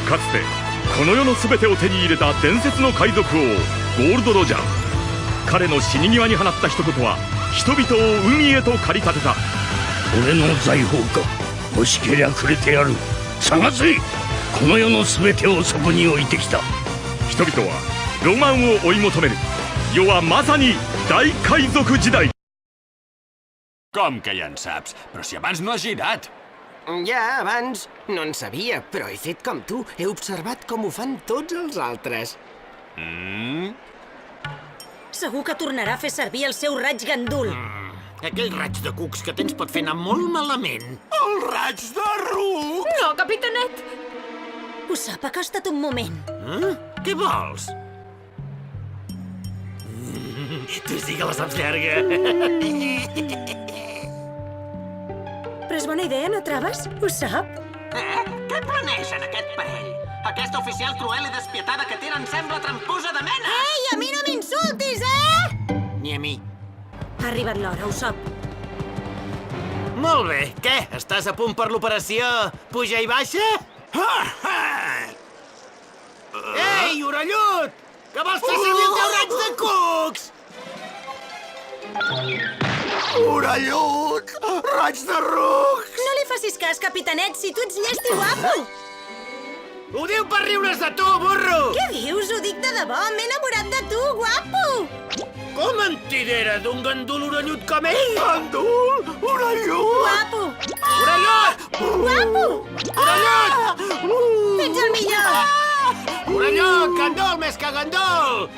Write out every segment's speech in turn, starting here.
かつてこの世の全てを手に入れた伝説の海賊王ゴールド・ロジャー。彼の死に際に放った一言は人々を海へと駆り立てた。俺の財宝か。欲しけりゃくれてやる。探せ。この世の全てをそこに置いてきた。人々はロマンを追い求める。世はまさに大海賊時代。 Com que ja en saps? Però si abans no has girat! Ja, abans no en sabia, però he fet com tu. He observat com ho fan tots els altres. Segur que tornarà a fer servir el seu raig gandul. Aquell raig de cucs que tens pot fer anar molt malament. El raig de ruc! No, capitanet! Ho sap, ha costat un moment. Què vols? Tu sí que la saps llarga. Però és bona idea, no trobes? Ho sap? Què planeixen aquest parell? Aquesta oficial cruel i despietada que tira em sembla tramposa de mena! Ei, a mi no m'insultis, eh? Ni a mi. Ha arribat l'hora, ho sap. Molt bé. Què? Estàs a punt per l'operació puja i baixa? Ei, orellut! Que vols fer servir el teu raig de cucs? Orellut! Raig de ruc! No li facis cas, capitanet, si tu ets llest i guapo. Ho diu per riure's de tu, burro! Què dius? Ho dic de debò, m'he enamorat de tu, guapo. Com en tidera d'un gandul orellut com ell? Gandul! Orellut! Guapo. Orellut! Guapo. Orellut! Ets el millor. Orellut, gandol més que gandol!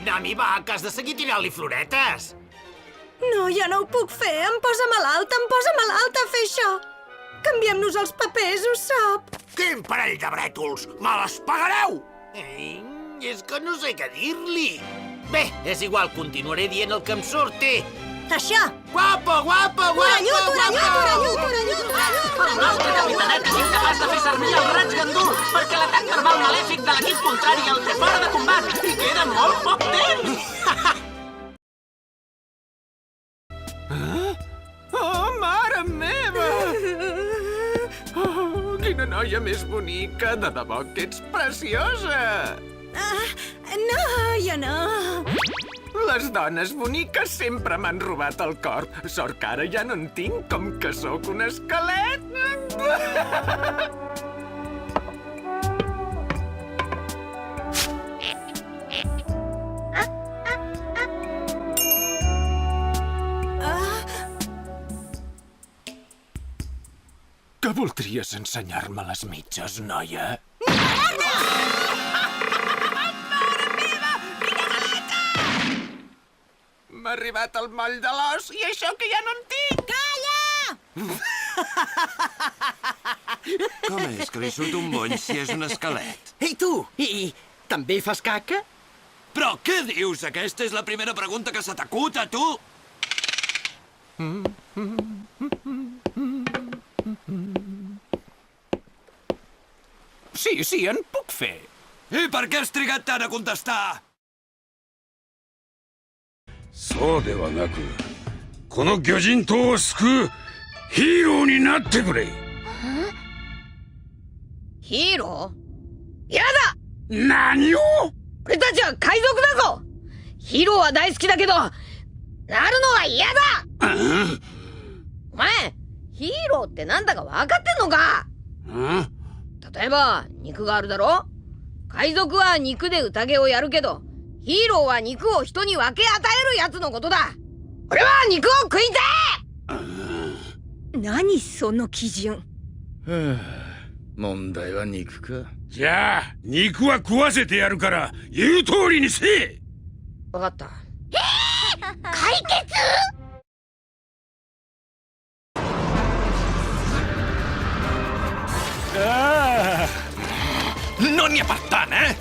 Nami, va, que has de seguir tirant-li floretes. No, ja no ho puc fer. Em posa malalta fer això. Canviem-nos els papers, ho sap. Quin parell de brètols! Me les pagareu! És que no sé què dir-li. Bé, és igual, continuaré dient el que em surti. Això. Guapo, guapo, guapo, Orellut. El nostre capitanet és incapaç de fer servir el raig gandul perquè l'atac verbal malèfic de l'equip contrari el té fora de combat i queda molt poc temps. Oh, mare meva! Oh, quina noia més bonica! De debò que ets preciosa! No, jo no. Les dones boniques sempre m'han robat el cor. Sort que ara ja no en tinc, com que sóc un esquelet. Que voldries ensenyar-me les mitges, noia? M'ha arribat el moll de l'os i això que ja no en tinc! Calla! Com és que li surt un moll si és un esquelet? Ei, tu! I també fas caca? Però què dius? Aquesta és la primera pregunta que se t'acut a tu? Sí, en puc fer. I per què has trigat tant a contestar? そうではなく、この魚人島を救うヒーローになってくれ。ヒーロー？やだ！何を？俺たちは海賊だぞ！ヒーローは大好きだけど、なるのは嫌だ！お前、ヒーローってなんだか分かってんのか？例えば、肉があるだろ？海賊は肉で宴をやるけど、ヒーローは肉を人に分け与えるやつのことだ。俺は肉を食いたい！何その基準。問題は肉か。じゃあ肉は食わせてやるから言う通りにせえ。分かった。解決？No n'hi ha per tant, eh?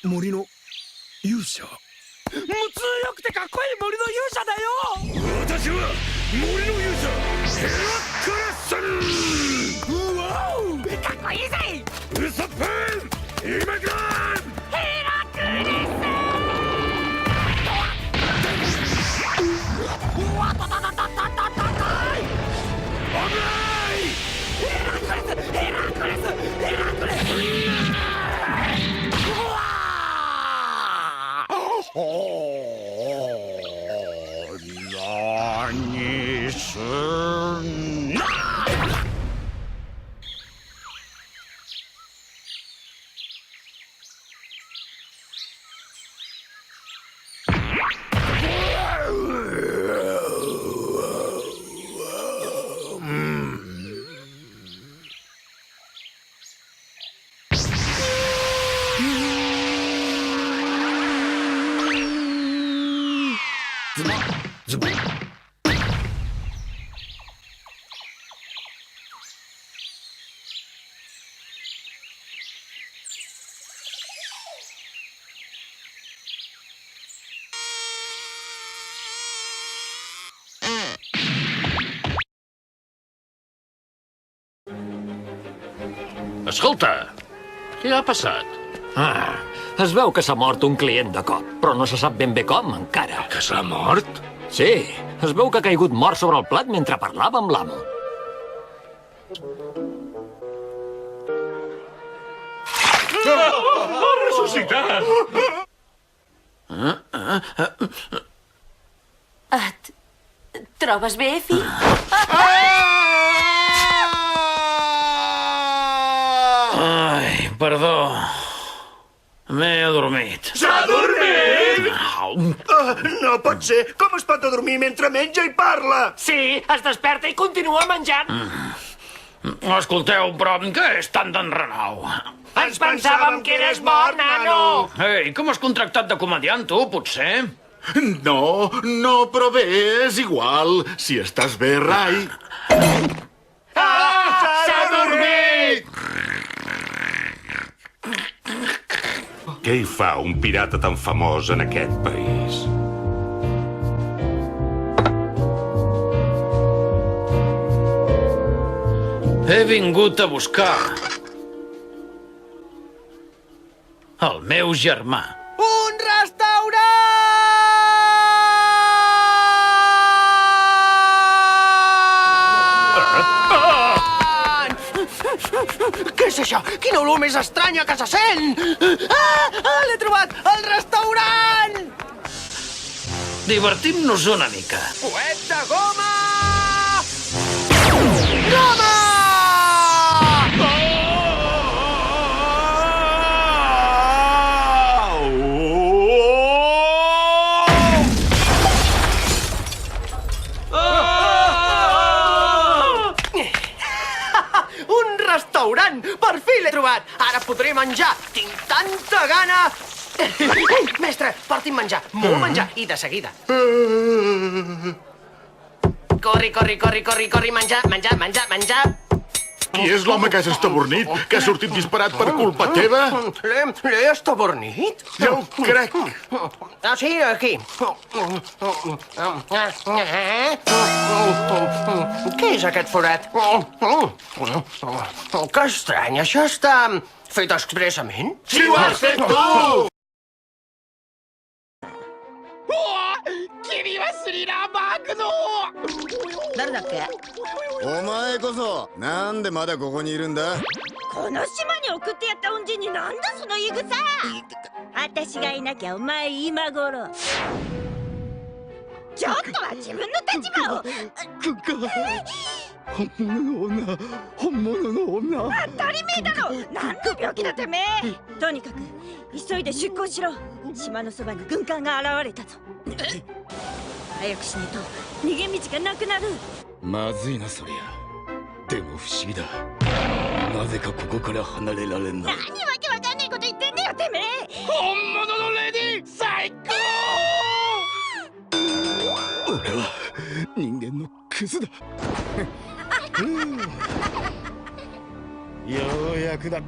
Morino, 勇者？無痛よくてかっこいい森の勇者だよ！私は森の勇者ヘラクレスさん。うわお！かっこいいぜ！ウソップン Escolta, què ha passat? Es veu que s'ha mort un client de cop, però no se sap ben bé com, encara. Que s'ha mort? Sí, es veu que ha caigut mort sobre el plat mentre parlava amb l'amo. Ha ressuscitat! Et trobes bé, fill? Ai, perdó. M'he adormit. S'ha dormit! No pot ser! Com es pot adormir mentre menja i parla? Sí, es desperta i continua menjant. Escolteu, però què és tant d'enrenau? Ens pensàvem que eres mort, nano! Ei, com has contractat de comediant, tu, potser? No, però bé, és igual. Si estàs bé, Rai. S'ha dormit! Què hi fa un pirata tan famós en aquest país? He vingut a buscar el meu germà. Un restaurant! Què és això? Quina olor més estranya que se sent! L'he trobat! El restaurant! Divertim-nos una mica. Coet de goma! Goma! Un restaurant! Per fi l'he trobat! Ara podré menjar! Tinc tanta gana! Mestre, porti'm menjar! Molt menjar! I de seguida! Corri, menjar! Qui és l'home que has estabornit? Que ha sortit disparat per culpa teva? L'he estabornit? Ja ho crec. Ah, sí, aquí. Què és aquest forat? Que estrany, això està fet expressament? Si ho has fet tu! 君はスリラーバーグの誰だっけ？お前こそなんでまだここにいるんだ？この島に送ってやった恩人になんだその言い草。私がいなきゃお前今頃。ちょっとは自分の立場を。本物の女。当たり前だろ。何の病気だてめえ。とにかく急いで出港しろ。島のそばに軍艦が現れたぞ。早くしないと逃げ道がなくなる。まずいなそりゃ。でも不思議だ。なぜかここから離れられない。何わけわかんないこと言ってんだよてめえ。本物のレディ最高。俺は人間のクズだ。ようやくだ。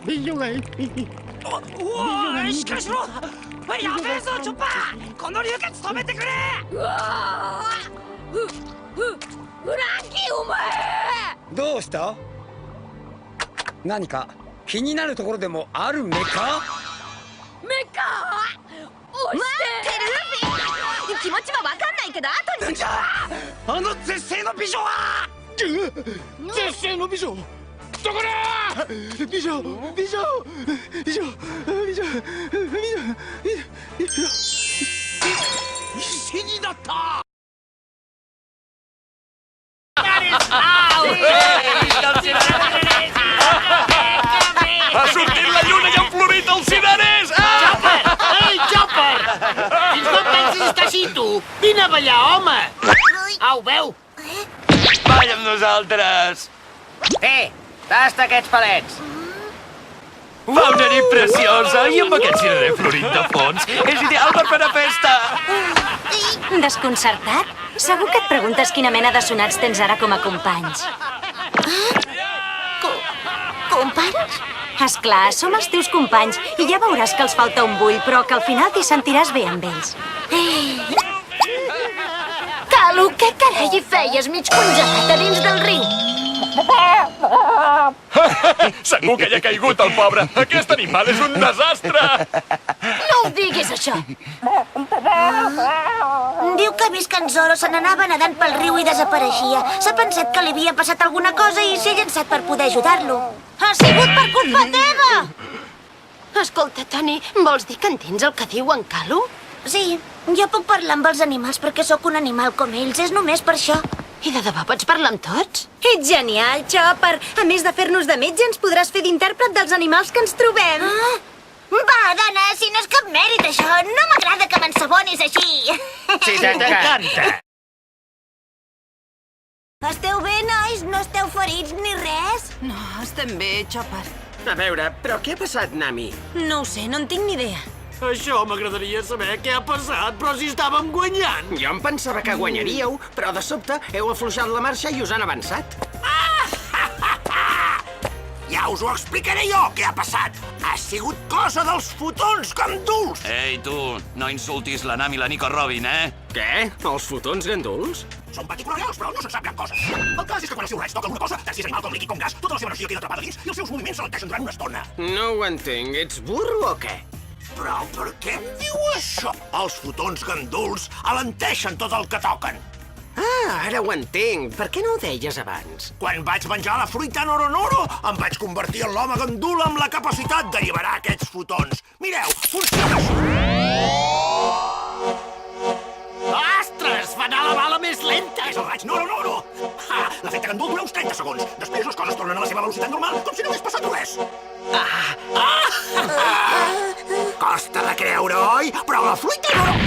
ビジョがいい。おい、しっかりしろ。やべえぞ、チョッパー。この流血止めてくれ。うわフランキーお前。どうした？何か気になるところでもあるメカ？メカ押してルフィ気持ちは分かんないけど後にじゃあの絶世の美女は？絶世の美女どこだ？美女石になった。Ha sortit la lluna i han florit els cirerers! Chopper! Ei, Chopper! Fins quan penses estar així, tu? Vine a ballar, home! Au, veu! Balla amb nosaltres! Tasta aquests palets! Fa una nit preciosa i amb aquest cirerer florit de fons és ideal per fer una festa! Desconcertat? Segur que et preguntes quina mena de sonats tens ara com a companys. Companys? Esclar, som els teus companys i ja veuràs que els falta un bull, però que al final t'hi sentiràs bé amb ells. Calu, què carai hi feies mig congelat a dins del riu? Segur que hi ha caigut el pobre. Aquest animal és un desastre. No ho diguis, això. Diu que ha vist que en Zoro se n'anava nedant pel riu i desapareixia. S'ha pensat que li havia passat alguna cosa i s'ha llançat per poder ajudar-lo. Ha sigut per culpa teva! Escolta, Toni, vols dir que entens el que diu en Calu? Sí, jo puc parlar amb els animals perquè sóc un animal com ells, és només per això. I de debò pots parlar amb tots? Ets genial, Chopper. A més de fer-nos de metge, ens podràs fer d'intèrpret dels animals que ens trobem. Va, dona, si no és cap mèrit, això. No m'agrada que m'ensabonis així. Si t'encanta! Esteu bé, nois? No esteu ferits ni res? No, estem bé, Chopper. A veure, però què ha passat, Nami? No ho sé, no en tinc ni idea. Això m'agradaria saber què ha passat, però si estàvem guanyant. Jo em pensava que guanyaríeu, però de sobte heu afluixat la marxa i us han avançat. Ja us ho explicaré jo, què ha passat. Ha sigut cosa dels fotons ganduls. Ei, tu, no insultis la Nami i la Nico Robin, eh? Què? Els fotons ganduls? Són particulars, però no se'n sap gran cosa. El cas és que quan el seu raig toca alguna cosa, tant si és animal com líquid com gas, tota la seva energia queda atrapada dins i els seus moviments s'alenteixen durant una estona. No ho entenc. Ets burro o què? Però per què em diu això? Els fotons ganduls alenteixen tot el que toquen. Ah, ara ho entenc. Per què no ho deies abans? Quan vaig menjar la fruita Noronoro, em vaig convertir en l'home gandul amb la capacitat d'alliberar aquests fotons. Mireu, funciona així. Ostres, fa anar la bala més lenta! És el raig Noronoro. L'efecte gandul dura uns 30 segons. Després les coses tornen a la seva velocitat normal, com si no hagués passat res. Costa de creure, oi? Però la fruita Noronoro...